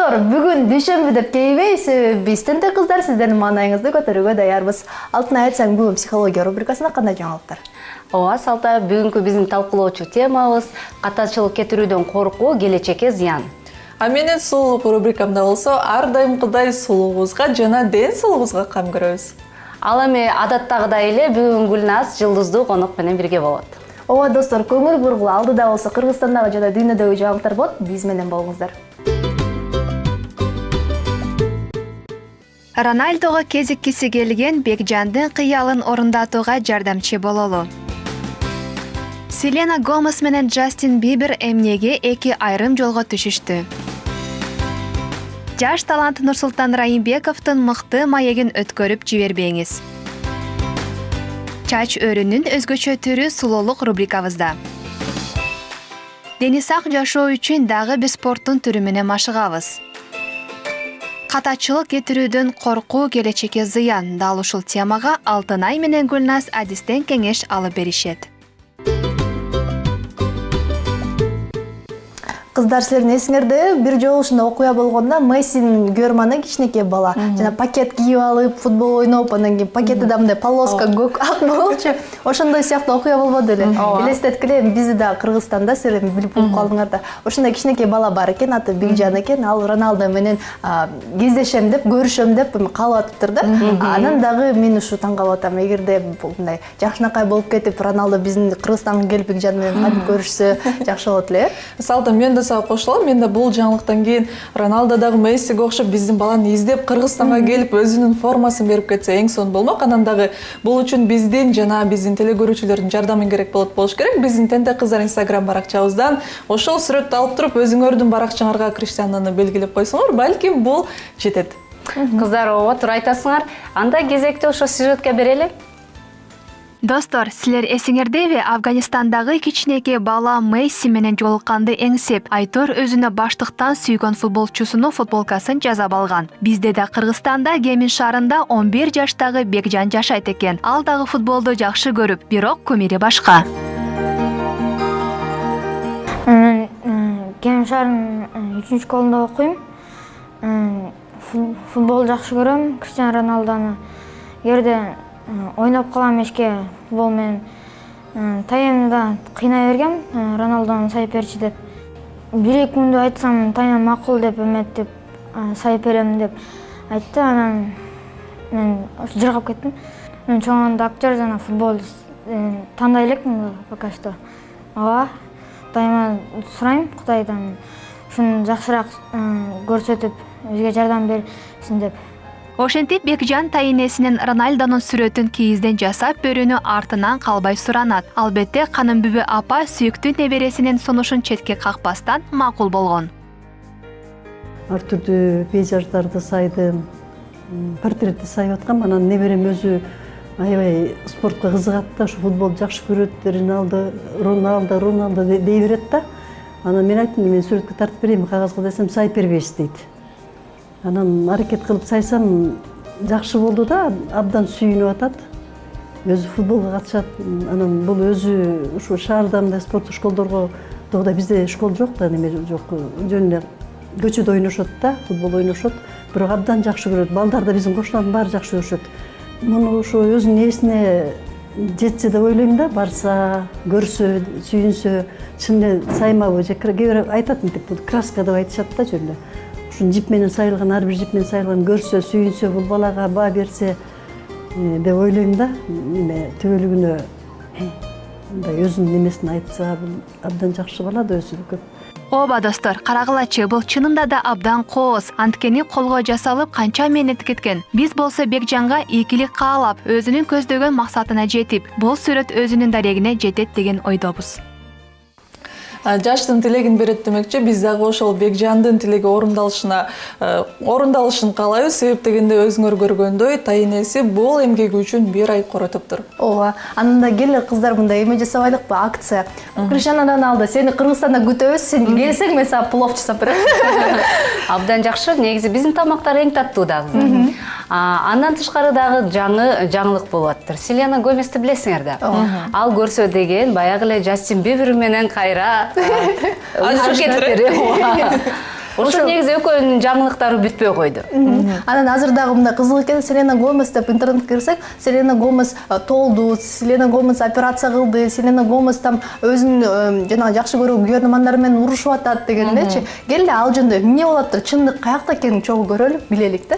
Достор, бүгүн дүйшөмбү деп кейбей, себеби биз тенте кыздар сиздердин маанайыңызды көтөрүүгө даярбыз. Алтын айтсаң, бүгүн психология рубрикасында кандай жаңылыктар? Ооба, Салта, бүгүнкү биздин талкуулоочу темабыз катачылык кетирүүдөн коркуу, келечекке зыян. А менин сулуулук рубрикамда болсо, ар дайымкыдай сулуубузга жана ден соолугубузга кам көрөбүз. Ал эми адаттагыдай эле бүгүн Гүлназ жылдыздуу конок менен бирге болот. Ооба, достор, көңүл бургула алдыда болсо Кыргызстандагы жана дүйнөдөгү жаңылыктар болот. Биз менен болуңуздар. Рональдого кезиккиси келген Бекжандын кыялын орундатууга жардамчы бололу. Селена Гомес менен Джастин Бибер эмнеге эки айрым жолго түшүштү. Жаш талант Нурсултан Райымбековдун мыкты маегин өткөрүп жибербеңиз. Чач өрүнүн өзгөчө түрү сулуулук рубрикабызда. Дени сак жашоо үчүн дагы бир спорттун түрү менен машыгабыз. Катачылык кетирүүдөн коркуу, келечекке зыян. Дал ушул темага Алтынай менен Гүлназ адистен кеңеш алып беришет. Кыздар, силердин эсиңерде бир жолу ушундай окуя болгондо Мессинин көрманы кичинекей бала жана пакет кийип алып, футбол ойноп, анан кийин пакетида мындай полоска көк ак болчу. Ошондой сыяктуу окуя болбоду эле. Элестеткиле, бизди да Кыргызстанда силер билип калдыңар да. Ошондой кичинекей бала бар экен, аты Бекжан экен. Ал Роналдо менен кездешем деп, көрүшөм деп каалап атыптыр да. Анан дагы мен ушу таң калып атам. Эгерде мындай жакшынакай болуп кетип, Роналдо биздин Кыргызстанга келип Бекжан менен кантип көрүшсө жакшы болот эле. Салта, мен да кошулам. Мен да бул жаңылыктан кийин Роналдо дагы Мессиге окшоп биздин баланы издеп Кыргызстанга келип өзүнүн формасын берип кетсе эң сонун болмок. Анан дагы бул үчүн биздин жана биздин телекөрүүчүлөрдүн жардамы керек болуш керек. Биздин Тенте кыздар Instagram баракчабыздан ошол сүрөттү алып туруп өзүңөрдүн баракчаңарга Криштиануну белгилеп койсоңор, балким бул жетет. Кыздар, ооба, туура айтасыңар. Анда кезекти ошо сюжетке берели. Достор, силер эсиңердеби, Афганистандагы кичинекей бала Месси менен жолукканды эңсеп, Айтор өзүнө баштыктан сүйгөн футболчусунун футболкасын жасап алган. Бизде да Кыргызстанда Кемин шаарында 11 жаштагы Бекжан жашайт экен. Ал дагы футболду жакшы көрүп, бирок кумири башка. Мен Кемин шаарынын 3-школунда окуйм. Футбол жакшы көрөм, Криштиану Роналдону. Эгерде ойноп калам эшке футбол менен, Тайемни да кыйнай бергем, Роналдону сайып берчи деп. 1-2 күндө айтсам, Тайем макул деп эметип, сайып берем деп айтты. Анан мен жыргап кеттим. Мен чоңондо актер жана футболист тандай элекмин пока что. Ооба, Тайема сурайм Кудайдан ушуну жакшыраак көрсөтүп, бизге жардам берсин деп. Ошентип Бекжан тайенесинин Рональдонун сүрөтүн кийизден жасап берүүнү артынан калбай суранат. Албетте Каным бүбү апа сүйүктүү небересинин сунушун четке какпастан макул болгон. Ар түрдүү пейзаждарды сайдым, портретти сайып аткам. Анан неберем өзү аябай спортко кызыгат да, ушу футболду жакшы көрөт, Роналдо дей берет да. Анан мен айттым, мен сүрөткө тартып берейин кагазга десем, сайып бербейсиз дейт. Анан аракет кылып сайсам жакшы болду да, абдан сүйүнүп атат. Өзү футболго катышат. Анан бул өзү ушу шаарда мындай спорттук школдорго, тогда бизде школ жок да, неме жок. Жөн эле көчөдө ойношот да, футбол ойношот. Бирок абдан жакшы көрөт. Балдар да биздин кошуналардын баары жакшы көрүшөт. Муну ушу өзүнүн эсине жетсе деп ойлойм да, барса, көрсө, сүйүнсө, чын эле саймабы же кээ бир айтат мынтип, бул краска деп айтышат да жөн эле. Жип менен сайылган, ар бир жип менен сайылган көрсө, сүйүнсө, бул балага баа берсе деп ойлойм да. Түбөлүгүнө мындай өзүнүн немесин айтса, бул абдан жакшы бала да өзү көп. Ооба достор, карагылачы, бул чынында да абдан кооз. Анткени колго жасалып канча мээнет кеткен. Биз болсо Бекжанга ийгилик каалап, өзүнүн көздөгөн максатына жетип, бул сүрөт өзүнүн дарегине жетет деген ойдобуз. Жаштын тилегин берет демекчи, биз дагы ошол Бекжандын тилеги орундалышын каалайбыз. Себеп дегенде өзүңөр көргөндөй, тайенеси бул эмгеги үчүн 1 ай коротуптур. Ооба, анында келе кыздар мындай эме жасабайлыкпы, акция. Криштиану Роналдо, сени Кыргызстанда күтөбүз, сен келсең мен сага плов жасап берем. Абдан жакшы, негизи биздин тамактар эң таттуу да кыздар. Андан тышкары дагы жаңылык болуп атыптыр. Селена Гомести билесиңер да. Ал көрсө деген баягы эле Джастин Бибер менен кайра ошо негизи экөөнүн жаңылыктары бүтпөй койду. Анан азыр дагы мындай кызык экен, Селена Гомес деп интернетке кирсек, Селена Гомес толду, Селена Гомес операция кылды, Селена Гомес там өзүнүн жана жакшы көрүү көрөрмандары менен урушуп атат дегендечи. Келди ал жөнүндө эмне болот? Чындык каякта экенин чогуу көрөлү, билелик да.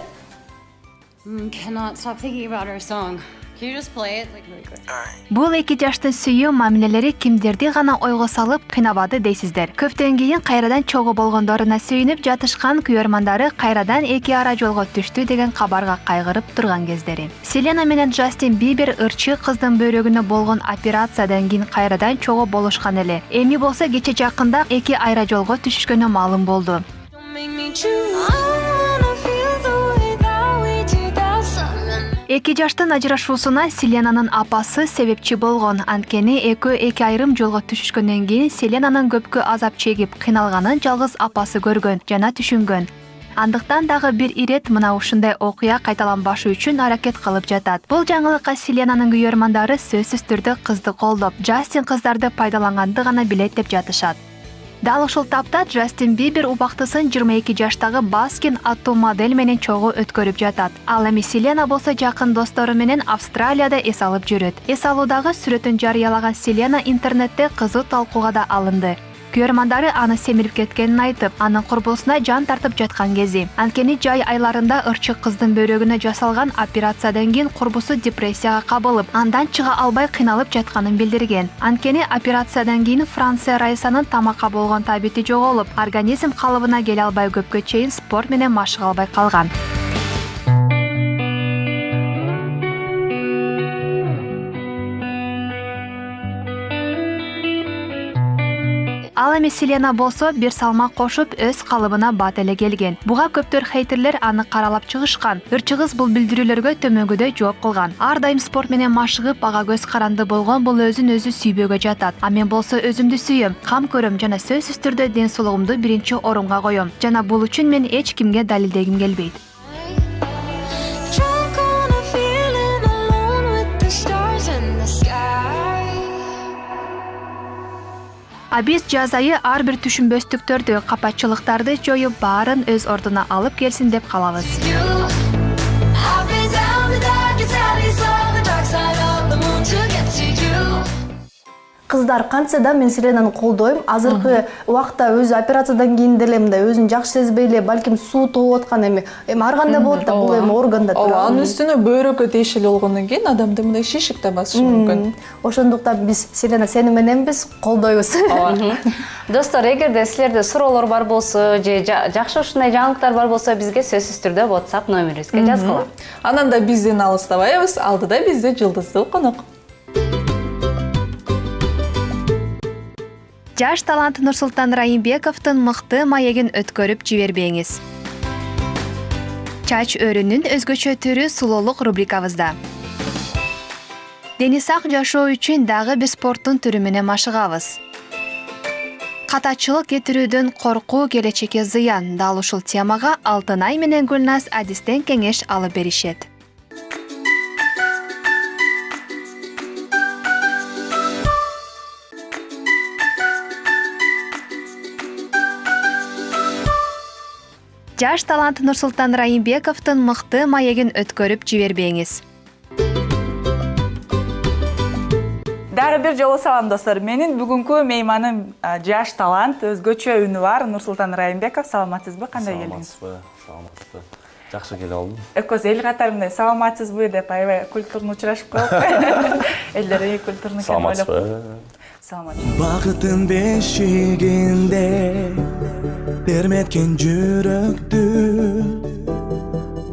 Cannot stop thinking about our song. Can you just play it like really quick? Бул эки жаштын сүйүү мамилелери кимдерди гана ойго салып кыйнабады дейсиздер. Көптөн кийин кайрадан чогуу болгондоруна сүйүнүп жатышкан күйөрмандары кайрадан эки ара жолго түштү деген кабарга кайгырып турган кездери. Селена менен Джастин Бибер ырчы кыздын бөйрөгүнө болгон операциядан кийин кайрадан чогуу болушкан эле. Эми болсо кече жакында эки айра жолго түшүшкөнү маалым болду. Эки жаштын ажырашуусуна Селенанын апасы себепчи болгон. Анткени экөө эки айрым жолго түшүшкөндөн кийин Селенанын көпкө азап чегип кыйналганын жалгыз апасы көргөн жана түшүнгөн. Андыктан дагы бир ирет мына ушундай окуя кайталанбашы үчүн аракет кылып жатат. Бул жаңылыкка Селенанын күйөрмандары сөзсүз түрдө кызды колдоп, Джастин кыздарды пайдаланганды гана билет деп жатышат. Дал ушул тапта Джастин Бибер убактысын 22 жаштагы Баскин аттуу модель менен чогуу өткөрүп жатат. Ал эми Селена болсо жакын достору менен Австралияда эс алып жүрөт. Эс алуудагы сүрөтүн жарыялаган Селена интернетте кызуу талкууга да алынды. Күйөрмандары аны семирип кеткенин айтып, анын курбусуна жан тартып жаткан кези. Анткени жай айларында ырчык кыздын бөйрөгүнө жасалган операциядан кийин курбусу депрессияга кабылып, андан чыга албай кыйналып жатканын билдирген. Анткени операциядан кийин Франция Райсанын тамакка болгон табити жоголуп, организм калыбына келе албай көпкө чейин спорт менен машыга албай калган. Ал эми Селена болсо бир салмак кошуп өз калыбына бат эле келген. Буга көптөр хейтерлер аны каралап чыгышкан. Ырчы кыз бул билдирүүлөргө төмөгүдө жооп кылган. Ар дайым спорт менен машыгып, ага көз каранды болгон бул өзүн өзү сүйбөөгө жатат. А мен болсо өзүмдү сүйөм, кам көрөм жана сөзсүз түрдө ден соолугумду биринчи орунга коём. Жана бул үчүн мен эч кимге далилдегим келбейт. А биз жаз айы ар бир түшүнбөстүктөрдү, капатчылыктарды жоюп, баарын өз ордуна алып келсин деп калабыз. Кыздар кантса да мен Селенаны колдойм. Азыркы убакта өзү операциядан кийин деле мындай өзүн жакшы сезбей эле, балким суу толуп аткан эми ар кандай болот да, бул эми органда турат. Анын үстүнө бөйрөгө тиешелүү болгондон кийин адамды мындай шишик да басышы мүмкүн. Ошондуктан биз Селена сени мененбиз, колдойбуз. Достор, эгерде силерде суроолор бар болсо же жакшы ушундай жаңылыктар бар болсо бизге сөзсүз түрдө WhatsApp номерибизге жазгыла. Анан да бизден алыстабайбыз, алдыда бизде жылдыздуу конок. Жаш талант Нурсултан Райымбековдун мыкты маегин өткөрүп жибербеңиз. Чач өрүнүн өзгөчө түрү сулуулук рубрикабызда. Дени сак жашоо үчүн дагы бир спорттун түрү менен машыгабыз. Катачылык кетирүүдөн коркуу келечекке зыян. Дал ушул темага Алтынай менен Гүлназ адистен кеңеш алып беришет. Жаш талант Нурсултан Райымбековдун мыкты маегин өткөрүп жибербеңиз. Дагы бир жолу салам достор. Менин бүгүнкү мейманым жаш талант, өзгөчө үнү бар Нурсултан Райымбеков. Саламатсызбы? Кандай келдиңиз? Саламатсызбы. Жакшы келе алдым. Экөөс эл катары мындай саламатсызбы деп аябай культурно учурашып коелук. Элдер культурно экен ойлоп. Саламатсызбы. Бакыттын бешигинде терметкен жүрөктү,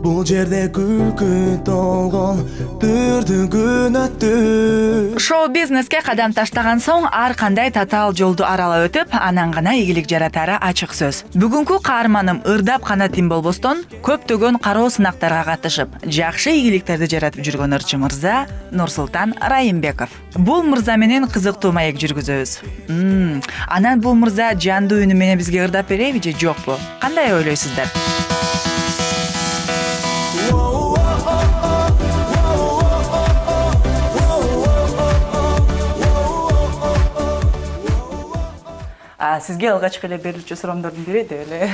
бул жерде күлкү толгон түрдүгүн өттү. Шоу-бизнеске кадам таштаган соң ар кандай татаал жолду аралап өтүп, анан гана ийгилик жаратары ачык сөз. Бүгүнкү каарманым ырдап канатим болбостон, көптөгөн кароо сынактарга катышып, жакшы ийгиликтерди жаратып жүргөн ырчы мырза Нурсултан Райымбеков. Бул мырза менен кызыктуу маек жүргүзөбүз. Анан бул мырза жандуу үнү менен бизге ырдап береби же жокпу? Кандай ойлойсуздар? сизге алгачкы эле берилчү суроомдордун бири деп эле.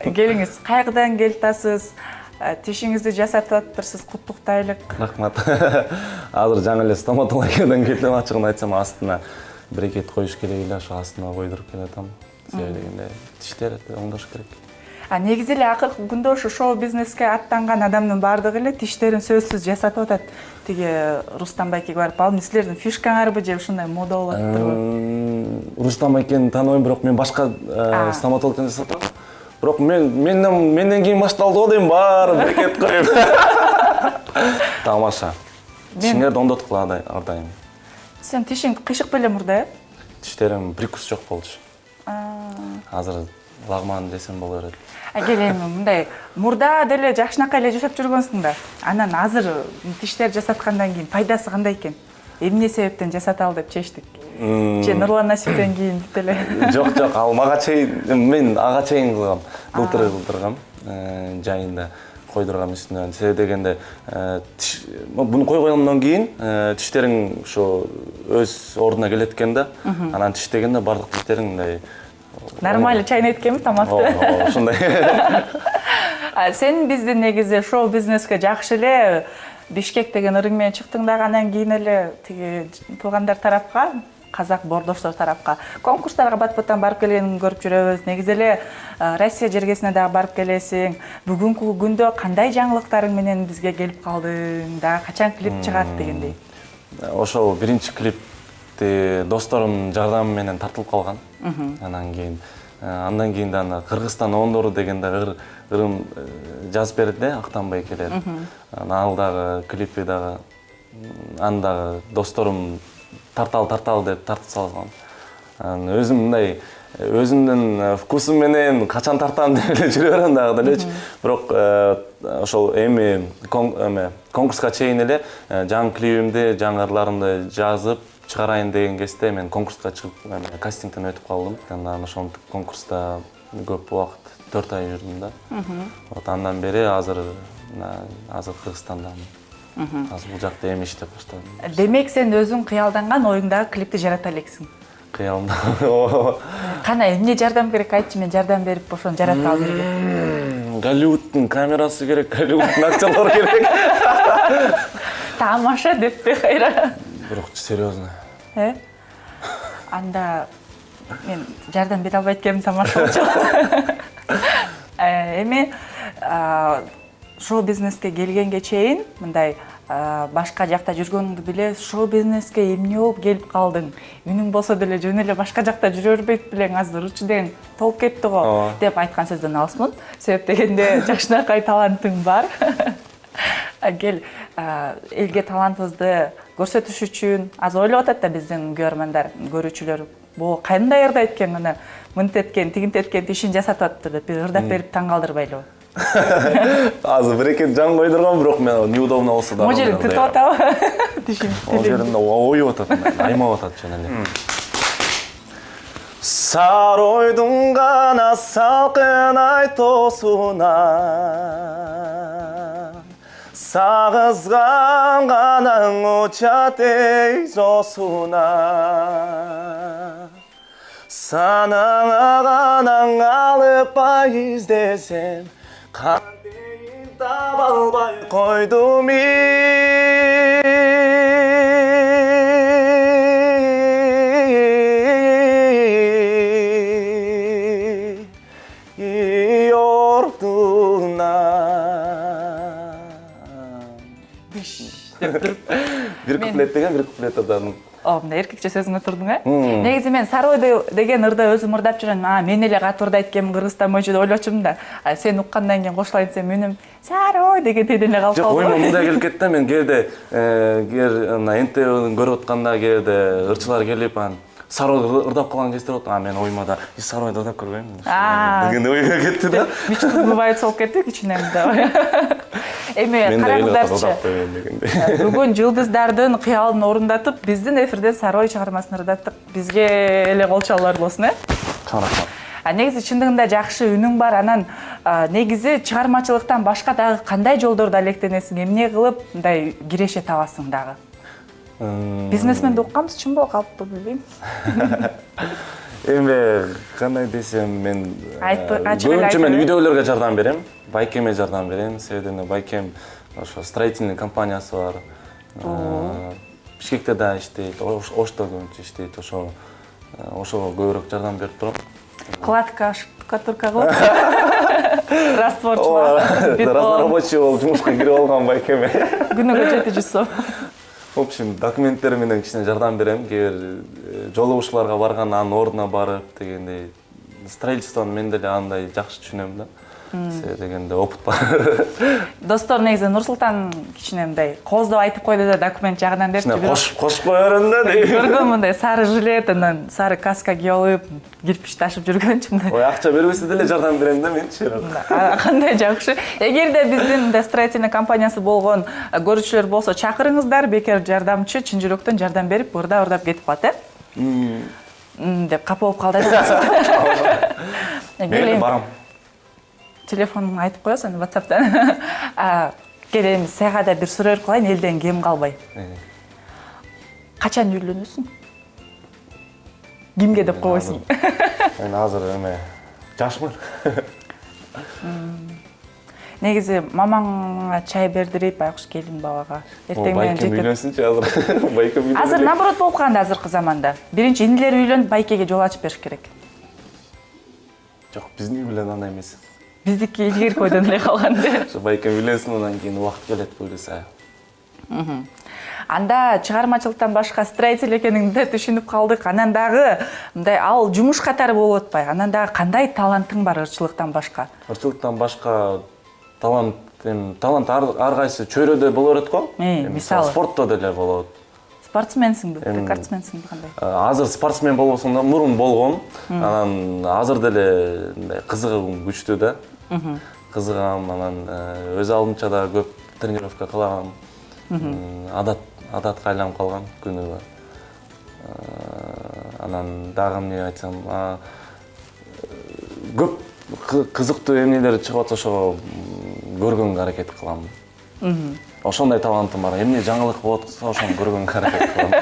Келиңиз, кайрадан келатасыз? Тишиңизди жасатып атыптырсыз, куттуктайлык. Рахмат. Азыр жаңы эле стоматологиядан келдим, ачыгын айтсам астына брекет коюш керек эле, ошо астына койдуруп келатам. Себеби дегенде тиштерди оңдош керек. Негизи эле акыркы күндө ошо шоу-бизнеске аттанган адамдын баардыгы эле тиштерин сөзсүз жасатып атат. Тиги Рустам байкеге барып, ал силердин фишкаңарбы же ушундай мода болуп атыптырбы? Рустам байкени тааныбайм, бирок мен башка стоматологдон жасатам. Бирок менден кийин башталды го дейм, баары брекет коюп. Тамаша. Тишиңерди оңдоткула ар дайым. Сен тишиң кыйшык беле мурда, Тиштерим прикус жок болчу. Азыр лагман десем болор эле. Кел эми мындай мурда деле жакшынакай эле жашап жүргөнсүң да. Анан азыр тиштер жасаткандан кийин пайдасы кандай экен? Эмне себептен жасаталы деп чечтик? Же Нурлан Насиптен кийин деле? Жок, ал мага чейин, мен ага чейин кылгам. Былтыр жайында койдургам үстүнө. Себеби дегенде буну койгондон кийин тиштериң ошо өз ордуна келет экен да. Анан тиш дегенде бардык тиштериң мындай нормально чайнайт экенби тамакты? Ошондой. Сен биздин негизи шоу-бизнеске жакшы эле Бишкек деген ырың менен чыктың да, анан кийин эле тиги туугандар тарапка, казак боордоштор тарапка конкурстарга бат-баттан барып келгениңди көрүп жүрөбүз. Негизи эле Россия жергесине дагы барып келесиң. Бүгүнкү күндө кандай жаңылыктарың менен бизге келип калдың? Дагы качан клип чыгат дегендей? Ошол биринчи клипти досторумдун жардамы менен тартылып калган. Андан кийин да Кыргызстан оңдору деген дагы ырым жазып берди да, Актанбай келер. Ал дагы клипи дагы аны дагы досторум тарталы деп тартып салган. Өзүм мындай өзүмдүн вкусум менен качан тартам деп эле жүрө берем дагы делечи. Бирок ошол эми конкурска чейин эле жаңы клипимди, жаңы ырларымды жазып чыгарайын деген кезде мен конкурска чыгып кастингден өтүп калдым. Анан ошол конкурста көп убакыт 4 ай жүрдүм да. Андан бери азыр Кыргызстандамын. Азыр бул жакта эми иштеп баштадым. Демек сен өзүң кыялданган оюңдагы клипти жарата элексиң. Кыялымда. Кана эмне жардам керек, айтчы, мен жардам берип ошону жарата алып берем. Голливудтун камерасы керек, Голливудтун актерлору керек. Тамаша деппи кайра? Бирок серьезно. Анда мен жардам бере албайт экенмин, тамаша болчу. Эми шоу-бизнеске келгенге чейин мындай башка жакта жүргөнүңдү биле, шоу-бизнеске эмне болуп келип калдың? Үнүң болсо деле жөн эле башка жакта жүрө бербейт белең, азыр ырчы деген толуп кетти го деп айткан сөздөн алысмын. Себеп дегенде жакшынакай талантың бар. Кел, элге талантыбызды көрсөтүш үчүн азыр ойлоп атат да биздин көрөрмандар, көрүүчүлөр, бул кандай ырдайт экен, мына мынт эткен, тигинт эткен тишин жасатып атты деп ырдап берип таң калдырбайлыбы? Азыр брекет жан койдургам, бирок мен неудобно болсо да. Могу жерин титип атабы? Тишин. Могу жеринде оюп атат, аймап атат жана эле. Саройдун гана салкын ай тоосуна сагызган ганаң учат эй жоосуна санаңа ганаң алып издесем кантейин таба албай койдум бир куплет деген бир куплет ырдадым. Мына эркекче сөзүңө турдуң, Негизи мен Сарой деген ырды өзүм ырдап жүрөм. Мен эле катуу ырдайт экенмин Кыргызстан боюнча деп ойлочумун да. Сен уккандан кийин кошулайын десем, үнүм Сарой деген теден эле калып калды. Жок, оюма мындай келип кетти да, мен кээде НТВны көрүп атканда кээде ырчылар келип Сарой ырдап калган кездер болот. Мен оюма да Саройду ырдап көрбөймүн деген ой кетти да. Мич кызмабайт болуп кетти кичинемде. Эми караңыздарчы, бүгүн жылдыздардын кыялын орундатып, биздин эфирден Сарой чыгармасын ырдаттык. Бизге эле кол чалуулар болсун, Рахмат. Негизи чындыгында жакшы үнүң бар, анан негизи чыгармачылыктан башка дагы кандай жолдордо алектенесиң, эмне кылып мындай киреше табасың дагы? Бизнесменди укканбыз, чын болуп калыппы, билбейм. Эми кандай десем, мен ачык көбүнчө мен үйдөгүлөргө жардам берем, байкеме жардам берем. Себебі байкем ошо строительный компаниясы бар. Бишкекте да иштейт, Ошто көбүнчө иштейт. Ошого көбүрөөк жардам берип турам. Кладка, штукатурка кылып. Растворчу. Разнорабочий болуп жумушка кирип алган байкеме. Күнүгө 700 сом. В общем, документтер менен кичине жардам берем. Кээ бир жолугушууларга барган, анын ордуна барып дегендей. Строительствону мен деле андай жакшы түшүнөм да. Дегенде опыт бар. Достор, негизи Нурсултан кичине мындай кооздоп айтып койду да, документ жагынан деп жүрөт. Кошуп коерун да дейм. Көргөн мындай сары жилет, анан сары каска кийип алып, кирпич ташып жүргөнчү мындай. Ой, акча бербесе деле жардам берем да менчи. Кандай жакшы. Эгерде биздин мындай строительный компаниясы болгон көрүүчүлөр болсо, чакырыңыздар, бекер жардамчы чын жүрөктөн жардам берип, ырдап кетип калат, деп капа болуп калды. Мен барам. Телефонун айтып коесуң WhatsApp'тан. Келем, сага да бир суроо кылайын, элден кем калбай. Качан үйлөнөсүң? Кимге деп койсуң? Мен азыр жашмын. Негизи мамаңа чай бердирип, байкуш келин бабага. Эртең менен жетип. Байкем үйлөнсүнчү азыр. Байкем үйлөнсүн. Азыр наоборот болуп калган азыркы заманда. Биринчи инилер үйлөнүп, байкеге жол ачып бериш керек. Жок, биздин үй менен андай эмес. Биздики илгери койдон эле калган. Ошо байкем үйлөнсүн, андан кийин убакыт келет буйруса. Анда чыгармачылыктан башка строитель экениңди түшүнүп калдык. Анан дагы мындай ал жумуш катары болуп атпай? Анан дагы кандай талантың бар ырчылыктан башка? Ырчылыктан башка талант ар кайсы чөйрөдө боло берет го. Мисалы спортто деле болот. Спортсменсиңби, рекордсменсиңби кандай? Азыр спортсмен болбосоң да мурун болгом. Анан азыр деле мындай кызыгым күчтүү да. Кызыгам, анан өз алдымча да көп тренировка кылам. Адатка айланып калган күнүгө. Анан дагы эмне айтсам, көп кызыктуу эмнелер чыгып атса ошого көргөнгө аракет кылам. Ошондой талантым бар. Эмне жаңылык болот болсо ошону көргөнгө аракет кылам.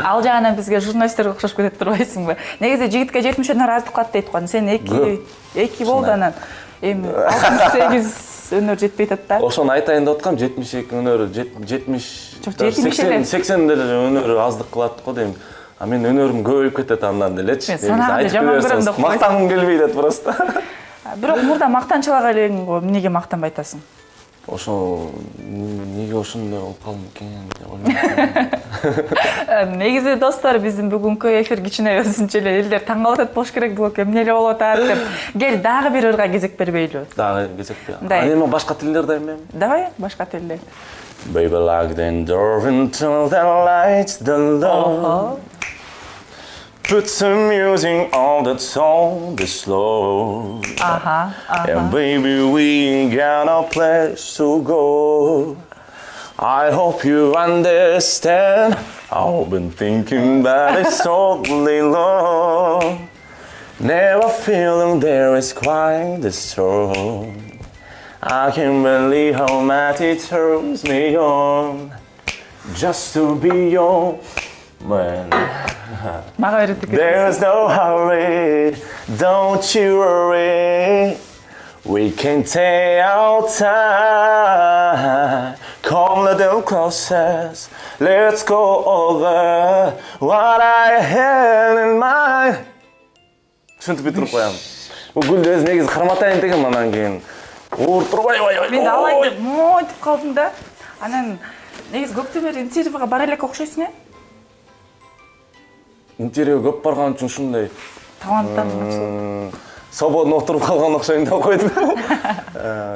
Ал жагынан бизге журналисттерге окшош кетип турбайсыңбы? Негизи жигитке 70 нааразылык кат дейт го. Сен 2 болду, анан эми 68 өнөр жетпей атат да. Ошону айтайын деп аткам, 72 өнөр, 80 деле өнөр аздык кылат го дейм. А мен өнөрүм көбөйүп кетет андан делечи. Мактангым келбейт деп просто. Бирок мурда мактанчылак элең го, эмнеге мактанбай атасың? Ошо неге ошондой болуп калдым экен деп ойлойм. Негизи достор, биздин бүгүнкү эфир кичине өзүнчө эле элдер таң калып атат болуш керек, бул эмне эле болуп атат деп. Кел дагы бир ырга кезек бербейлү? Дагы кезек берейин. Эми башка тилдерде эмне? Давай, башка тилде. Baby, like the door into the lights, the love. Put some music on the tone, the slow. And baby, we got a place to go. I hope you understand. I've been thinking about it so long. Never feeling there is quite the strong. I can't believe how much it turns me on. Just to be your man. There's no hurry, don't you worry. We can take our time. Come a little closer, let's go over what I had in mind. Түшүнтүп бүтүрүп коям. Бул гүлдү өз негизи карматайын дегем, анан кийин турбай мен алайын деп монтип калдым да. Анан негизи көктөбөр интервьюга бара элек окшойсуң, интервью көп барган үчүн ушундай таланттан свободно отуруп калган окшойм деп койдум.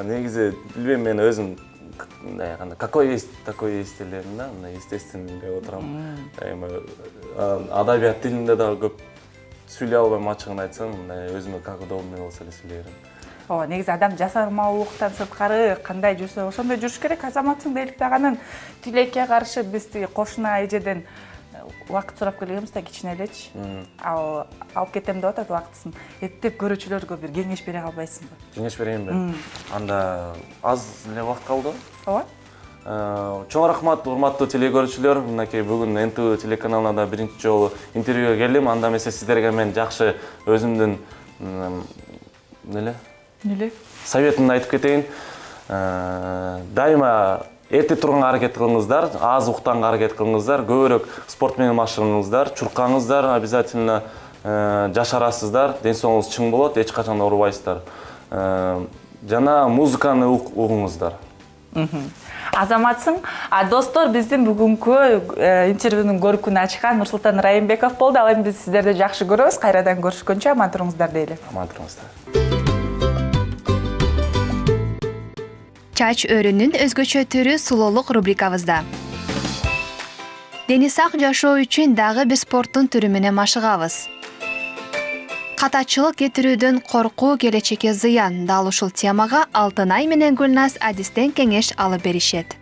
Негизи билбейм, мен өзүм мындай какой есть такой есть элем да, мындай естественный деп отурам. Адабият тилинде дагы көп сүйлөй албайм, ачыгын айтсам, мындай өзүмө как удобно болсо эле сүйлөйм. Ооба, негизи адам жасармалуулуктан сырткары кандай жүрсө ошондой жүрүш керек. Азаматсың дейлик дагы, тилекке каршы биз тиги кошуна эжеден убакыт сурап келгенбиз да, кичине элечи. Ал алып кетем деп атат убактысын. Эптеп көрүүчүлөргө бир кеңеш бере албайсыңбы? Кеңеш берейинби? Анда аз эле убакыт калды. Ооба. Чоң рахмат, урматтуу телегөрүүчүлөр. Мынакей бүгүн НТВ телеканалына да биринчи жолу интервьюга келдим. Анда эмесе сиздерге мен жакшы өзүмдүн советімді айтып кетейін. Дайыма ерте тұрғанға әрекет қылыңыздар, аз ұқтанға әрекет қылыңыздар, көбірек спортпен машығыңыздар, чурқаңыздар, обязательно жашарасыздар, денсаулығыңыз чың болады, ешқашан ауырбайсыздар. Жана музыканы угуңуздар. Азаматсың. Достор, биздин бүгүнкү интервьюнун көркүн ачкан Нурсултан Райымбеков болду. Ал эми биз сиздерди жакшы көрөбүз. Кайрадан көрүшкөнчө аман туруңуздар дейли. Аман туруңуздар. Чач өрүнүн өзгөчө түрү сулуулук рубрикабызда. Дени сак жашоо үчүн дагы бир спорттун түрү менен машыгабыз. Катачылык кетирүүдөн коркуу келечекке зыян. Дал ушул темага Алтынай менен Гүлназ адистен кеңеш алып беришет.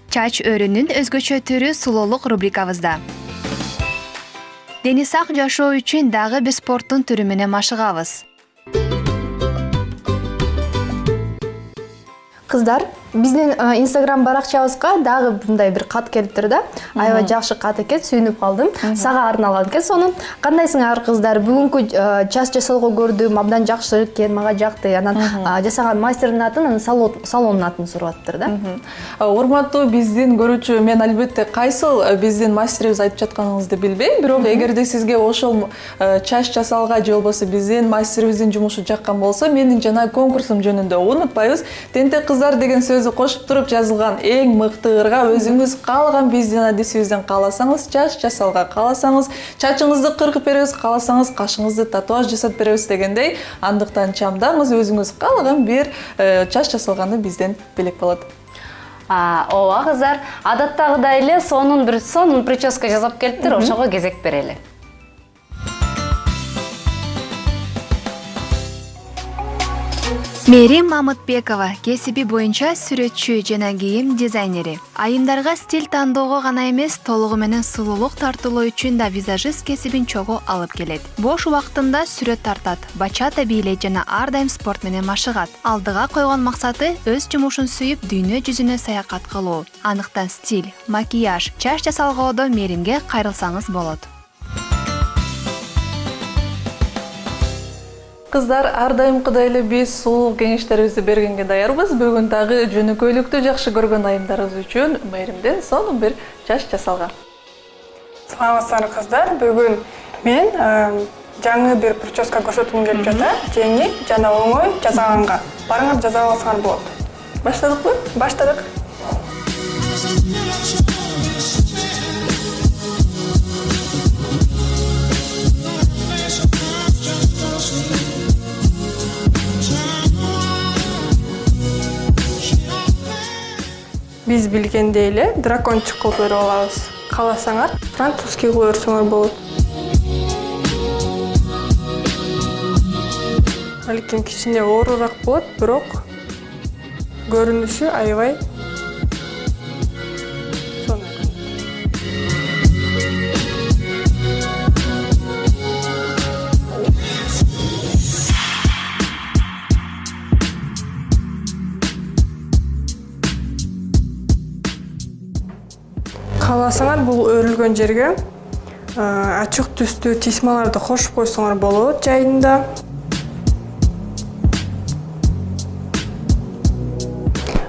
Чач өрүнүн өзгөчө түрү сулуулук рубрикабызда. Дени сак жашоо үчүн дагы бир спорттун түрү менен машыгабыз. Кыздар, биздин Instagram баракчабызга дагы мындай бир кат келиптир да. Аябай жакшы кат экен, сүйүнүп калдым. Сага арналган экен сонун. Кандайсыңар кыздар? Бүгүнкү час жасоого көрдүм, абдан жакшы экен, мага жакты. Анан жасаган мастердин атын, анан салондун атын сурап атыптыр да. Урматтуу биздин көрүүчү, мен албетте кайсыл биздин мастерибиз айтып жатканыңызды билбейм, бирок эгерде сизге ошол чач жасалга же болбосо биздин мастерибиздин жумушу жаккан болсо, менин жана конкурсум жөнүндө унутпайбыз. Тентек кыздар деген сөзү кошуп туруп жазылган эң мыкты ырга өзүңүз каалаган биздин адисибизден кааласаңыз, чач жасалга кааласаңыз, чачыңызды кыркып беребиз, кааласаңыз кашыңызды татуаж жасап беребиз дегендей, андыктан чамдаңыз, өзүңүз каалаган бир чач жасалганды бизден белек болот. Ооба кыздар, адаттагыдай эле сонун прическа жасап келиптир, ошого кезек берели. Мерим Мамытбекова кесиби боюнча сүрөтчү жана кийим дизайнери. Айымдарга стиль тандоого гана эмес, толугу менен сулуулук тартуулоо үчүн да визажист кесибин чогуу алып келет. Бош убактында сүрөт тартат, бачата бийлейт жана ар дайым спорт менен машыгат. Алдыга койгон максаты өз жумушун сүйүп дүйнө жүзүнө саякат кылуу. Анықтан стиль, макияж, чач жасалгоодо Меримге кайрылсаңыз болот. Кыздар, ар дайымкыдай эле биз сулуу кеңештерибизди бергенге даярбыз. Бүгүн дагы жөнөкөйлүктү жакшы көргөн айымдарыбыз үчүн Мэримден сонун бир чач жасалган. Саламатсыздар кыздар. Бүгүн мен жаңы бир прическа көрсөткүм келип жатат. Жеңил жана оңой жасаганга. Барыңар жасап алсаңар болот. Баштадыкпы? Баштадык. Биз билгендей эле дракончик кылып берип алабыз. Кааласаңар, французский кылып берсеңер болот. Балким кичине оорураак болот, бирок көрүнүшү аябай сонун. Кааласаңар, бул өрүлгөн жерге ачык түстүү тисмаларды кошуп койсоңор болот жайында.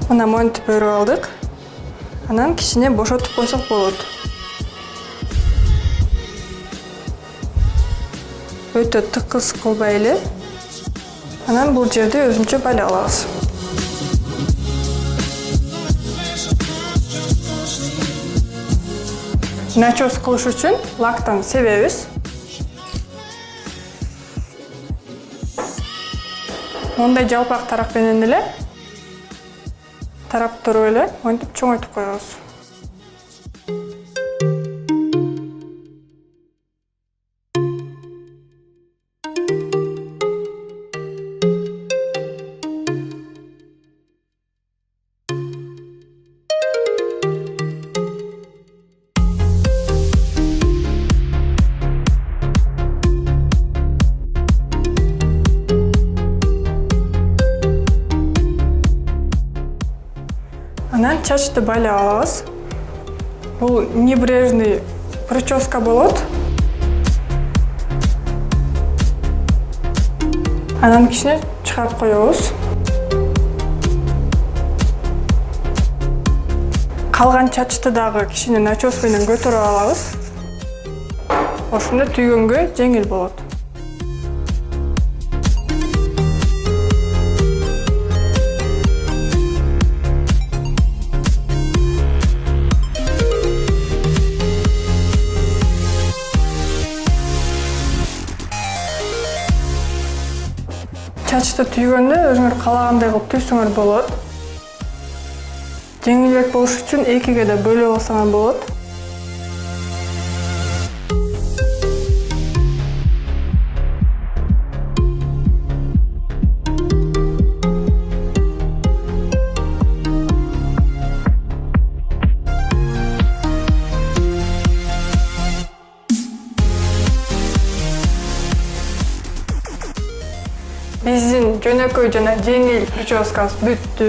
Мына монтип өрүп алдык. Анан кичине бошотуп койсок болот. Өтө тыкыз кылбай эле. Анан бул жерде өзүнчө байлап алабыз. Начос кылыш үчүн лактан себебиз. Мондай жалпак тарап менен эле тараптырып эле монтип чоңойтуп коебуз. чачты байлап алабыз. Бул небрежный прическа болот. Анан кичине чыгарып коебуз. Калган чачты дагы кичине начос менен көтөрүп алабыз. Ошондо түйгөнгө жеңил болот. Чачты түйгөндө өзүңөр каалагандай кылып түйсөңөр болот. Жеңилирээк болуш үчүн экиге да бөлүп алсаңар болот. Биздин жөнөкөй жана жеңил прическабыз бүттү.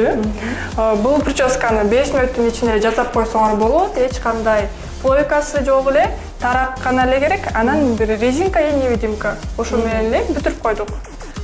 Бул прическаны 5 мүнөттүн ичинде жасап койсоңор болот. Эч кандай плойкасы жок эле, тараккан эле керек. Анан бир резинка и невидимка. Ошо менен эле бүтүрүп койдук.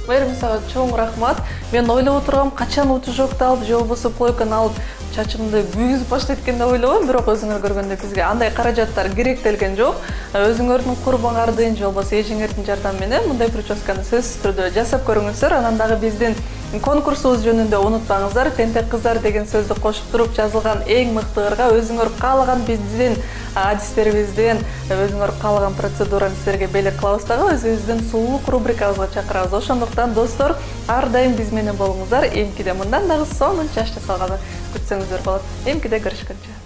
Майрим, сага чоң рахмат. Мен ойлоп отургам, качан утюжокду алып, же болбосо плойканы алып чачымды күйгүзүп баштайт экен деп ойлогом, бирок өзүңөр көргөндөй бизге андай каражаттар керектелген жок. Өзүңөрдүн курбуңардын же болбосо эжиңердин жардамы менен мындай прическаны сөзсүз түрдө жасап көрүңүздөр. Анан дагы биздин конкурсубуз жөнүндө унутпаңыздар. Тентек кыздар деген сөздү кошуп туруп жазылган эң мыкты ырга өзүңөр каалаган биздин адистерибизден өзүңөр каалаган процедураны силерге белек кылабыз дагы өзүбүздүн сулуулук рубрикабызга чакырабыз. Ошондуктан достор, ар дайым биз менен болуңуздар. Эмкиде мындан дагы сонун чач жасалганын күтсөңүздөр болот. Эмкиде көрүшкөнчө.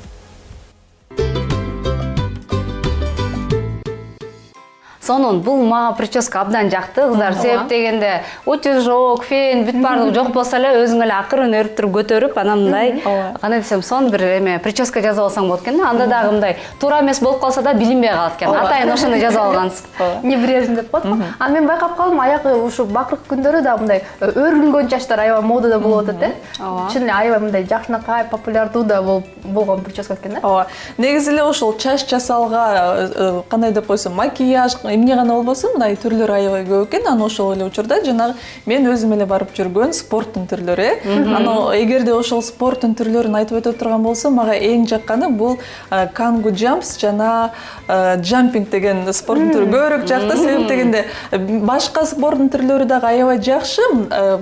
Сонун бул мага прическа абдан жакты, кыздар. Себеп дегенде утюжок, фен бүт баардыгы жок болсо эле өзүң эле акырын өрүп туруп көтөрүп, анан мындай кандай десем, сонун бир эме прическа жасап алсаң болот экен. Анда дагы мындай туура эмес болуп калса да билинбей калат экен. Атайын ошондой жасап алгансыз. Небрежный деп коет го. А мен байкап калдым, аягы ушу бакыркы күндөрү да мындай өрүлгөн чачтар аябай модада болуп атат, чын эле аябай мындай жакшынакай популярдуу да болгон прическа экен да. Ооба. Негизи эле ошол чач жасалга кандай деп койсом, макияж эмне гана болбосун, мындай түрлөр аябай көп экен. Анан ошол эле учурда жанагы мен өзүм эле барып жүргөн спорттун түрлөрү. Анан эгерде ошол спорттун түрлөрүн айтып өтө турган болсом, мага эң жакканы бул кангу джампс жана джампинг деген спорттун түрү көбүрөөк жакты. Себеп дегенде башка спорттун түрлөрү дагы аябай жакшы,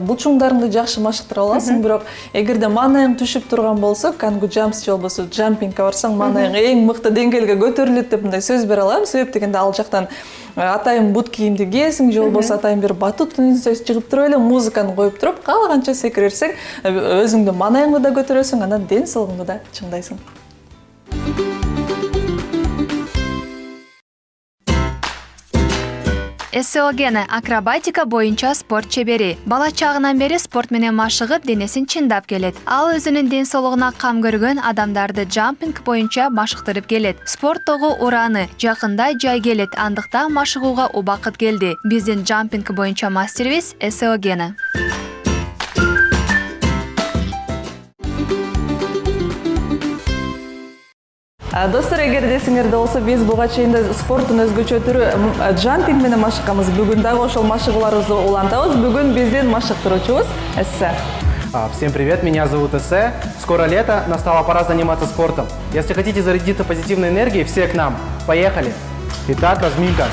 булчуңдарыңды жакшы машыктыра аласың, бирок эгерде маанайың түшүп турган болсо, кангу джампс же болбосо джампингке барсаң, маанайың эң мыкты деңгээлге көтөрүлөт деп мындай сөз бере алам. Себеп дегенде ал жактан атайын бут кийимди кийесиң, же болбосо атайын бир батуттун үстүнө чыгып туруп эле музыканы коюп туруп, каалаганча секирерсең, өзүңдүн маанайыңды да көтөрөсүң, анан ден соолугуңду да чыңдайсың. Эсеогена акробатика боюнча спорт чебери. Бала чагынан бери спорт менен машыгып, денесин чындап келет. Ал өзүнүн ден соолугуна кам көргөн адамдарды джампинг боюнча машыктырып келет. Спорттогу ураны жакында жай келет, андыктан машыгууга убакыт келди. Биздин джампинг боюнча мастерибиз Эсеогена. Достор, эгер десиңерде болсо, биз буга чейин спорттун өзгөчө түрү джампинг менен машыкканбыз. Бүгүн дагы ошол машыгууларыбызды улантабыз. Бүгүн биздин машыктыруучубуз Эссе. Всем привет, меня зовут Эссе. Скоро лето, настала пора заниматься спортом. Если хотите зарядиться позитивной энергией, все к нам. Поехали! Итак, разминка.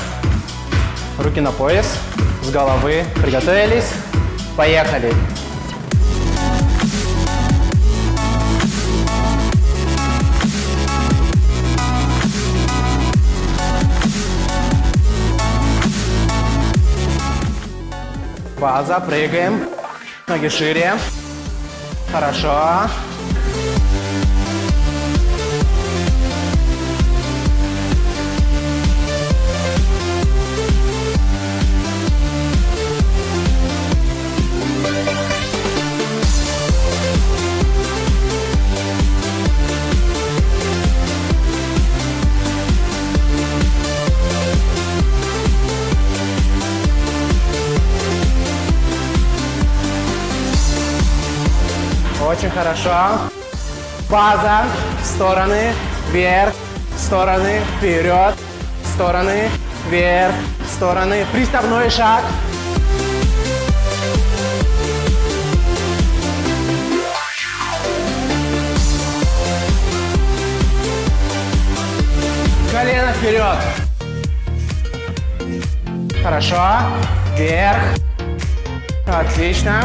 Руки на пояс, с головы. Приготовились? Поехали! База, прыгаем. Ноги шире. Хорошо. Очень хорошо. База, стороны, вверх, стороны, вперед, стороны, вверх, стороны. Приставной шаг. Колено вперед. Хорошо. Вверх. Отлично.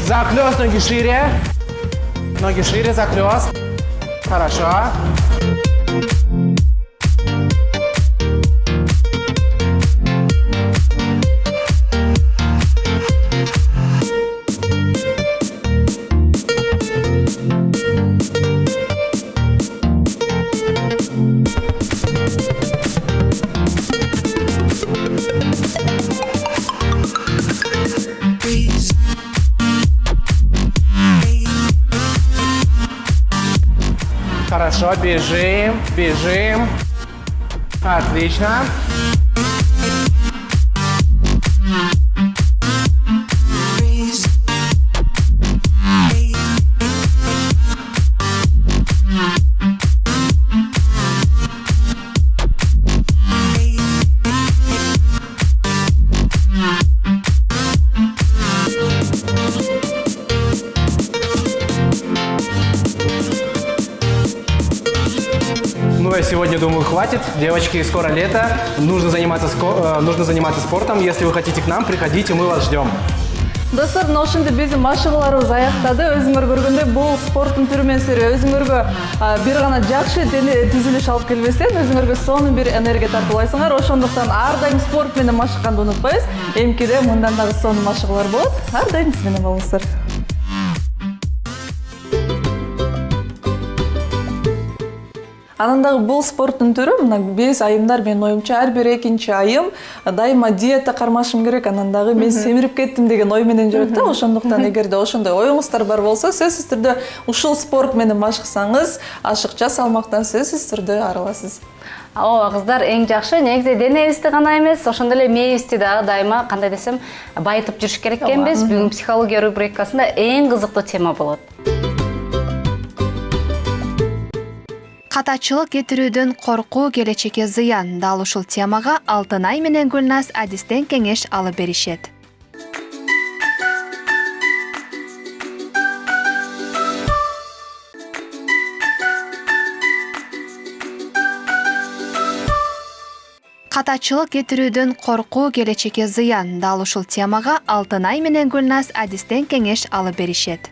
Захлёст, ноги шире. Ноги шире, захлёст. Хорошо. Хорошо, бежим, бежим. Отлично. Ну, а сегодня, думаю, хватит. Девочки, скоро лето. Нужно заниматься спортом. Если вы хотите к нам, приходите, мы вас ждем. Достар, ошондо биздин машыгууларыбыз аяктады. Өзүңөр көргөндөй бул спорттун түрү менен силер өзүңөргө бир гана жакшы дене түзүлүш алып келбестен, өзүңөргө сонун бир энергия тартып аласыңар. Ошондуктан ар дайым спорт менен машыкканды унутпайбыз. Эмкиде мындан дагы сонун машыгуулар болот. Ар дайым биз менен болуңуздар. Анан дагы бул спорттун түрү мына 5 айымдар менин оюмча ар бир экинчи айым дайыма диета кармашым керек, анан дагы мен семирип кеттим деген ой менен жүрөт да. Ошондуктан эгерде ошондой оюңуздар бар болсо, сөзсүз түрдө ушул спорт менен машыксаңыз, ашыкча салмактан сөзсүз түрдө арыласыз. Ооба, кыздар, эң жакшы негизи денебизди гана эмес, ошондой эле мээбизди дагы дайыма кандай десем, байытып жүрүш керек экенбиз. Бүгүн психология рубрикасында эң кызыктуу тема болот. Катачылык кетирүүдөн коркуу келечекке зыян. Дал ушул темага Алтынай менен Гүлназ адистен кеңеш алып беришет. Катачылык кетирүүдөн коркуу келечекке зыян. Дал ушул темага Алтынай менен Гүлназ адистен кеңеш алып беришет.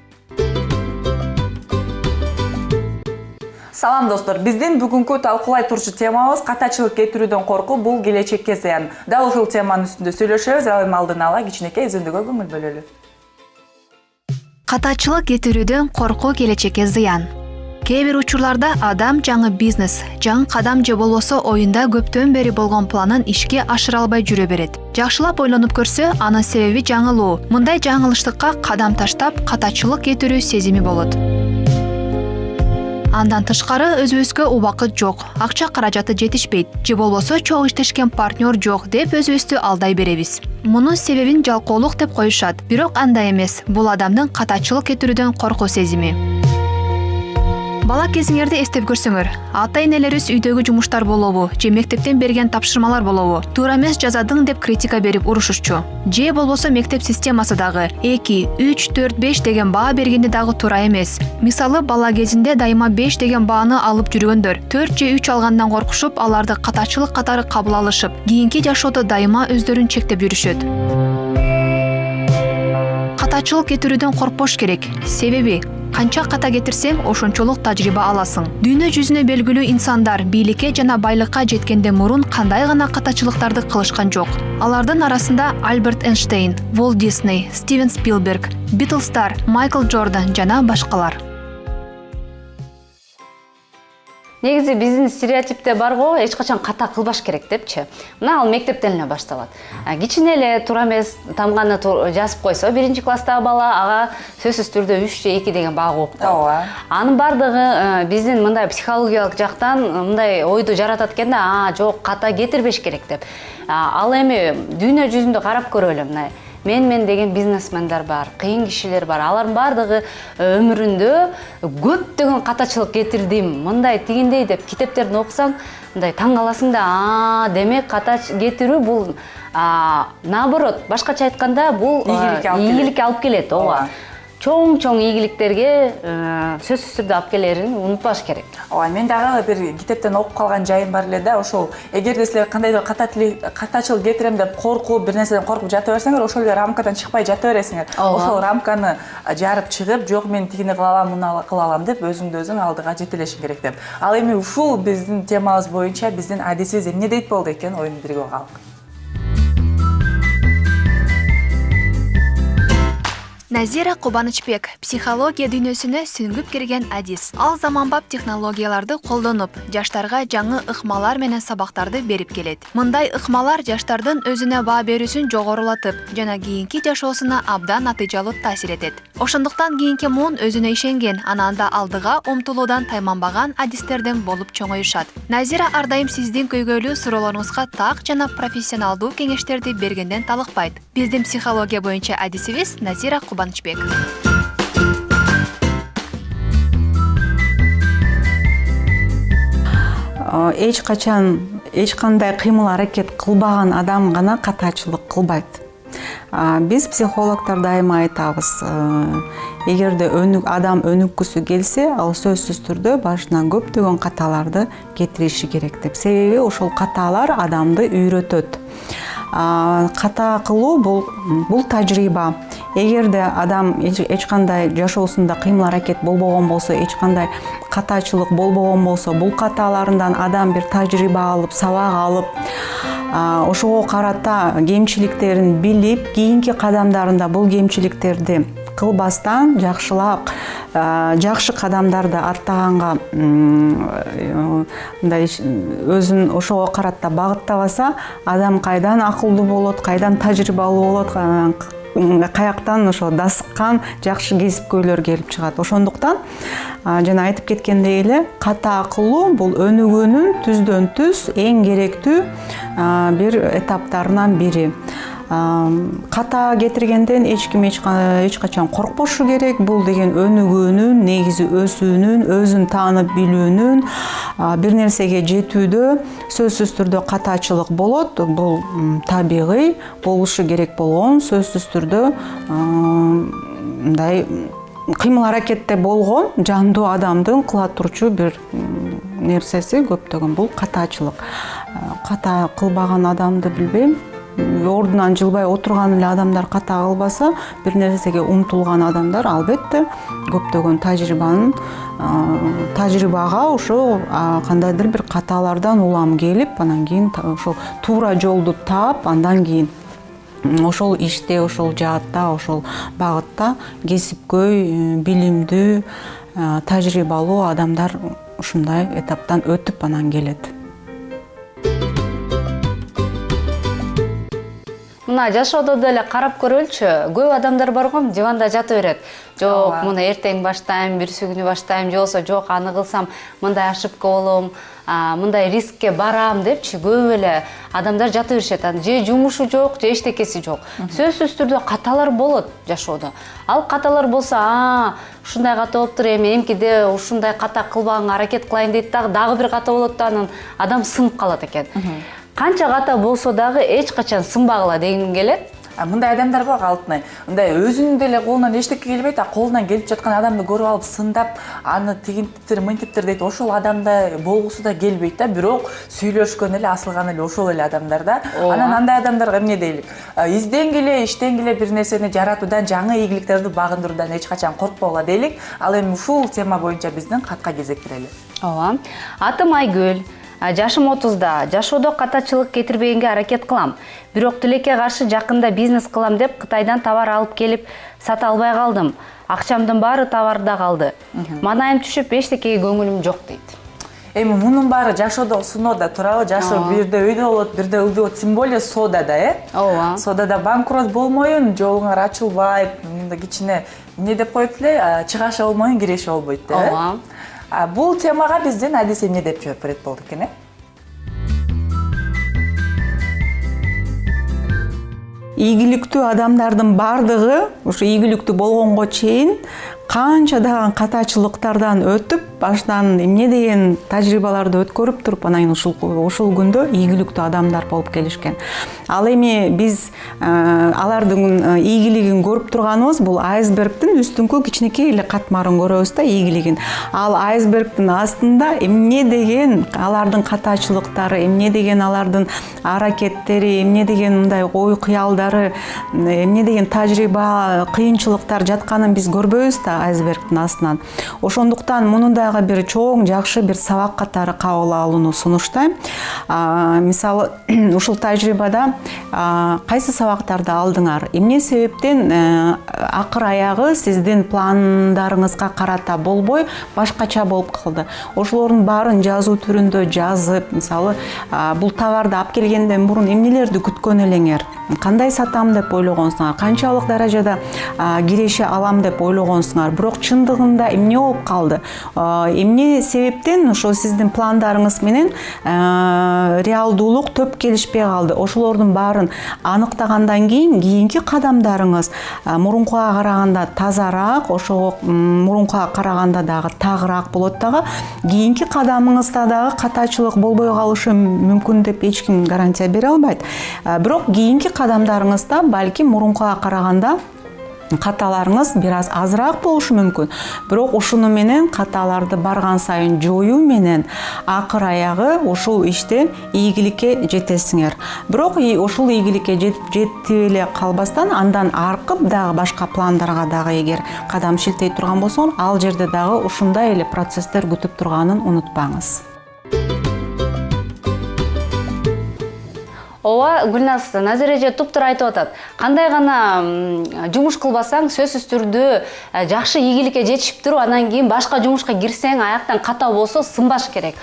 Салам достор, биздин бүгүнкү талкуулай турчу темабыз катачылык кетирүүдөн коркуу бул келечекке зыян. Дал ушул теманын үстүндө сүйлөшөбүз, ал эми алдын ала кичинекей үзүндүгө көңүл бөлөлү. Катачылык кетирүүдөн коркуу келечекке зыян. Кээ бир учурларда адам жаңы бизнес, жаңы кадам же болбосо оюнда көптөн бери болгон планын ишке ашыра албай жүрө берет. Жакшылап ойлонуп көрсө, анын себеби жаңылуу. Мындай жаңылыштыкка кадам таштап, катачылык кетирүү сезими болот. Андан тышкары өзүбүзгө убакыт жок, акча каражаты жетишпейт, же болбосо чоң иштешкен партнер жок деп өзүбүздү алдай беребиз. Мунун себебин жалкоолук деп коюшат, бирок андай эмес. Бул адамдын катачылык кетирүүдөн коркуу сезими. Бала кезиңерди эстеп көрсөңөр, ата-энелерибиз үйдөгү жумуштар болобу, же мектептен берген тапшырмалар болобу, туура эмес жазадың деп критика берип урушушчу. Же болбосо мектеп системасы дагы 2, 3, 4, 5 деген баа бергенде дагы туура эмес. Мисалы, бала кезинде дайыма 5 деген бааны алып жүргөндөр 4 же 3 алгандан коркушуп, аларды катачылык катары кабыл алышып, кийинки жашоодо дайыма өздөрүн чектеп жүрүшөт. Катачылык кетирүүдөн коркпош керек. Себеби канча ката кетирсең, ошончолук тажрыйба аласың. Дүйнө жүзүнө белгилүү инсандар бийликке жана байлыкка жеткенде мурун кандай гана катачылыктарды кылышкан жок. Алардын арасында Альберт Эйнштейн, Уолт Дисней, Стивен Спилберг, Битлстар, Майкл Джордан жана башкалар. негизи биздин стереотипте бар го, эч качан ката кылбаш керек депчи. Мына ал мектептен эле башталат. Кичине эле туура эмес тамганы жазып койсо, 1-класстагы бала ага сөзсүз түрдө 3 же 2 деген баа коюп коет. Ооба. Анын бардыгы биздин мындай психологиялык жактан мындай ойду жаратат экен да, жок, ката кетирбеш керек деп. Ал эми дүйнө жүзүндө карап көрөлү, мына мен деген бизнесмендер бар, кыйын кишилер бар. Алардын бардыгы өмүрүндө көптөгөн катачылык кетирдим, мындай тигиндей деп китептерин окусаң, мындай таң каласың да, демек ката кетирүү бул наоборот, башкача айтканда бул ийгиликке алып келет. Ооба. Чоң ийгиликтерге сөзсүз түрдө алып келерин унутпаш керек. Ооба, мен дагы бир китептен окуп калган жайым бар эле да, ошол эгерде силер кандайдыр катачылык кетирем деп коркуп, бир нерседен коркуп жата берсеңер, ошол эле рамкадан чыкпай жата бересиңер. Ошол рамканы жарып чыгып, жок мен тигини кыла алам, муну кыла алам деп өзүңдү өзүң алдыга жетелешиң керек деп. Ал эми ушул биздин темабыз боюнча биздин адисибиз эмне дейт болду экен, оюну бирге угалык. Назира Кубанычбек психология дүйнөсүнө сүңгүп кирген адис. Ал заманбап технологияларды колдонуп, жаштарга жаңы ыкмалар менен сабактарды берип келет. Мындай ыкмалар жаштардын өзүнө баа берүүсүн жогорулатып, жана кийинки жашоосуна абдан натыйжалуу таасир этет. Ошондуктан кийинки муун өзүнө ишенген, ананда алдыга умтулуудан тайманбаган адистерден болуп чоңоюшат. Назира ар дайым сиздин көйгөйлүү суроолоруңузга так жана профессионалдуу кеңештерди бергенден талыкпайт. Биздин психология боюнча адисибиз Назира Кубанычбек. Эч качан эч кандай кыймыл аракет кылбаган адам гана катачылык кылбайт. Биз психологдор дайыма айтабыз, эгерде адам өнүккүсү келсе, ал сөзсүз түрдө башынан көптөгөн каталарды кетириши керек деп. Себеби ошол каталар адамды үйрөтөт. Ката кылуу бул тажрыйба. Эгерде адам эч кандай жашоосунда кыймыл аракет болбогон болсо, эч кандай катачылык болбогон болсо, бул каталарынан адам бир тажрыйба алып, сабак алып, ошого карата кемчиликтерин билип, кийинки кадамдарында бул кемчиликтерди кылбастан жакшылап, жакшы кадамдарды аттаганга мындай өзүн ошого карата багыттабаса, адам кайдан акылдуу болот, кайдан тажрыйбалуу болот, каяктан ошо дасыккан жакшы кесипкөйлөр келип чыгат. Ошондуктан жана айтып кеткендей эле, ката кылуу бул өнүгүүнүн түздөн түз эң керектүү бир этаптарынан бири. Ката кетиргенден эч ким эч качан коркпошу керек. Бул деген өнүгүүнүн, негизи өсүүнүн, өзүн таанып билүүнүн, бир нерсеге жетүүдө сөзсүз түрдө катачылык болот. Бул табигый болушу керек болгон, сөзсүз түрдө мындай кыймыл аракетте болгон жандуу адамдын кыла турчу бир нерсеси көптөгөн бул катачылык. Ката кылбаган адамды билбейм. Ордунан жылбай отурган эле адамдар ката кылбаса, бир нерсеге умтулган адамдар албетте көптөгөн тажрыйбага ошо кандайдыр бир каталардан улам келип, анан кийин ошол туура жолду таап, андан кийин ошол иште, ошол жаатта, ошол багытта кесипкөй, билимдүү, тажрыйбалуу адамдар ушундай этаптан өтүп анан келет. Мына жашоодо деле карап көрөлчү, көп адамдар бар го, диванда жата берет. Жок, муну эртең баштайм, бирси күнү баштайм, же болбосо жок, аны кылсам мындай ошибка болом, мындай рискке барам депчи, көп эле адамдар жата беришет. Же жумушу жок, же эчтекеси жок. Сөзсүз түрдө каталар болот жашоодо. Ал каталар болсо, ушундай ката болуптур, эми эмкиде ушундай ката кылбаганга аракет кылайын дейт дагы бир ката болот да, анан адам сынып калат экен. Канча ката болсо дагы эч качан сынбагыла дегим келет. Мындай адамдар бар Алтынай. Мындай өзүнүн деле колунан эчтеке келбейт, колунан келип жаткан адамды көрүп алып сындап, аны тигинтиптир, мынтиптир дейт. Ошол адамда болгусу да келбейт да, бирок сүйлөшкөн эле, асылган эле ошол эле адамдар да. Анан андай адамдарга эмне дейлик? Изденгиле, иштенгиле, бир нерсени жаратуудан, жаңы ийгиликтерди багындыруудан эч качан коркпогула дейлик. Ал эми ушул тема боюнча биздин катка кезектирели. Ооба. Атым Айгүл. Жашым 30-да, жашоодо катачылык кетирбегенге аракет кылам. Бирок тилекке каршы жакында бизнес кылам деп Кытайдан товар алып келип сата албай калдым. Акчамдын баары товарда калды. Манайым түшүп, эчтекеге көңүлүм жок дейт. эми мунун баары жашоодо сыноодо турабы, жашоо бирде өйдө болот, бирде ылдый болот, тем более соодада, ооба, соодада банкрот болмоюн, жолуңар ачылбайт, мындай кичине эмне деп коет эле, чыгашы болмоюн, киреше болбойт да. ооба. Бул темага бизден Адиса эмне деп жооп берет болду экен, ийгиликтүү адамдардын баардыгы ушу ийгиликтүү болгонго чейин канчадаган катачылыктардан өтүп, баштан эмне деген тажрыйбаларды өткөрүп туруп, анан ушул күндө ийгиликтүү адамдар болуп келишкен. Ал эми биз алардын ийгилигин көрүп турганыбыз бул айсбергдин үстүңкү кичинекей эле катмарын көрөбүз да, ийгилигин. Ал айсбергдин астында эмне деген алардын катачылыктары, эмне деген алардын аракеттери, эмне деген мындай ой кыялдары, эмне деген тажрыйба, кыйынчылыктар жатканын биз көрбөйбүз да айсбергдин астынан. Ошондуктан муну дагы бир чоң жакшы бир сабак катары кабыл алууну сунуштайм. Мисалы, ушул тажрыйбада кайсы сабактарды алдыңар? Эмне себептен акыр аягы сиздин пландарыңызга карата болбой, башкача болуп калды? Ошолордун баарын жазуу түрүндө жазып, мисалы, бул товарды алып келгенден мурун эмнелерди күткөн элеңер? Кандай сатам деп ойлогонсуңар? Канчалык даражада киреше алам деп ойлогонсуңар? Бирок чындыгында эмне болуп калды? Эмне себептен ошо сиздин пландарыңыз менен реалдуулук төп келишпей калды? Ошолордун баарын аныктагандан кийин кийинки кадамдарыңыз мурункуга караганда тазараак, ошого мурункуга караганда дагы тагыраак болот дагы. Кийинки кадамыңызда дагы катачылык болбой калышы мүмкүн деп эч ким гарантия бере албайт. Бирок кийинки кадамдарыңызда балким мурункуга караганда каталарыңыз бир аз азыраак болушу мүмкүн. Бирок ушуну менен каталарды барган сайын жоюу менен акыр аягы ушул иште ийгиликке жетесиңер. Бирок ушул ийгиликке жетип эле калбастан, андан аркып дагы башка пландарга дагы эгер кадам шилтей турган болсоңор, ал жерде дагы ушундай эле процесстер күтүп турганын унутпаңыз. Ооба, Гүлназ, Назира эже туптуура айтып атат. Кандай гана жумуш кылбасаң, сөзсүз түрдө жакшы ийгиликке жетишип туруп, анан кийин башка жумушка кирсең, аяктан катаа болсо сынбаш керек.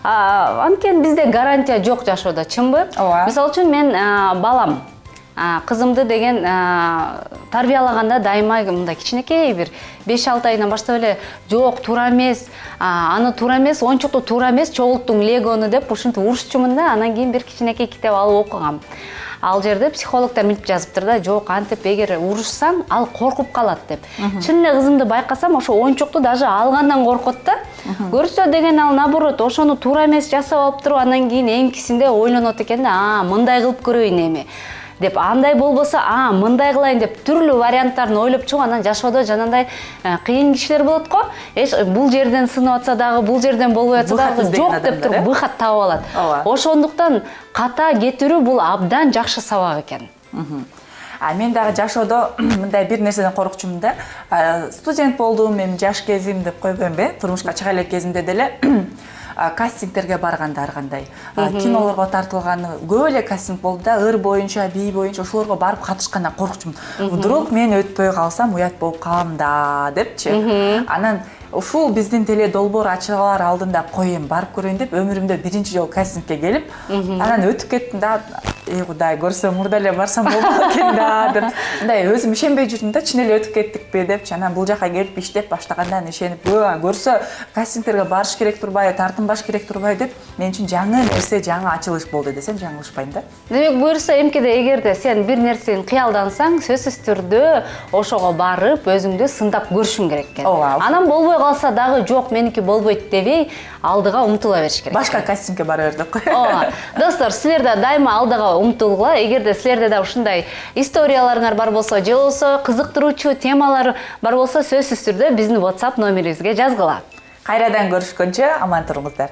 Анткени бизде гарантия жок жашоодо, чынбы? Мисалы үчүн мен балам, кызымды деген тарбиялаганда дайыма мындай кичинекей бир 5-6 айынан баштап эле жок, туура эмес, аны туура эмес, ончукту туура эмес, чогулттуң легону деп ушинтип урушчумун да, анан кийин бир кичинекей китеп алып окугам. Ал жерде психологдор милип жазыптыр да, жок, антип эгер урушсаң, ал коркуп калат деп. Чын эле кызымды байкасам, ошо оюнчукту даже алгандан коркот да. Көрсө деген ал наоборот, ошону туура эмес жасап алып туруп, анан кийин эңкисинде ойлонот экен да, мындай кылып көрөйүн эми деп, андай болбосо, мындай кылайын деп түрлүү варианттарын ойлоп чыгып, анан жашоодо жанагындай кыйын кишилер болот го. Бул жерден сынып атса дагы, бул жерден болбой атса дагы жок деп туруп выход таап алат. Ошондуктан ката кетирүү бул абдан жакшы сабак экен. Мен дагы жашоодо мындай бир нерседен коркчумун да. Студент болдум, эми жаш кезим деп койбойм, турмушка чыга элек кезимде деле кастингтерге барганда ар кандай кинолорго тартылган көп эле кастинг болду да, ыр боюнча, бий боюнча ошолорго барып катышкандан коркчумун. Вдруг мен өтпөй калсам уят болуп калам да депчи. Анан ушул биздин теле долбоор ачылар алдында коем, барып көрөйүн деп өмүрүмдө биринчи жолу кастингке келип, анан өтүп кеттим да. Кудай, көрсөм мурда эле барсам болот экен да деп. Мындай өзүм ишенбей жүрдүм да, чын эле өтүп кеттикпи депчи. Анан бул жака келип иштеп баштагандан ишенип, көрсө кастингтерге барыш керек турбайбы, тартынбаш керек турбайбы деп, мен үчүн жаңы нерсе, жаңы ачылыш болду десем жаңылышпайм да. Демек, буюрса эмкеде эгерде сен бир нерсени кыялдансаң, сөзсүз түрдө ошого барып, өзүңдү сындап көрүшүң керек экен. Анан болбой калса дагы жок, меники болбойт дебей, алдыга умтула бериш керек. Башка кастингке бара бер деп кой. Достор, силер да дайыма алдыга умтулгула. Эгерде силерде да ушундай историяларыңар бар болсо, же болсо кызыктыруучу темалар бар болсо, сөзсүз түрдө биздин WhatsApp номерибизге жазгыла. Кайрадан көрүшкөнчө аман туруңуздар.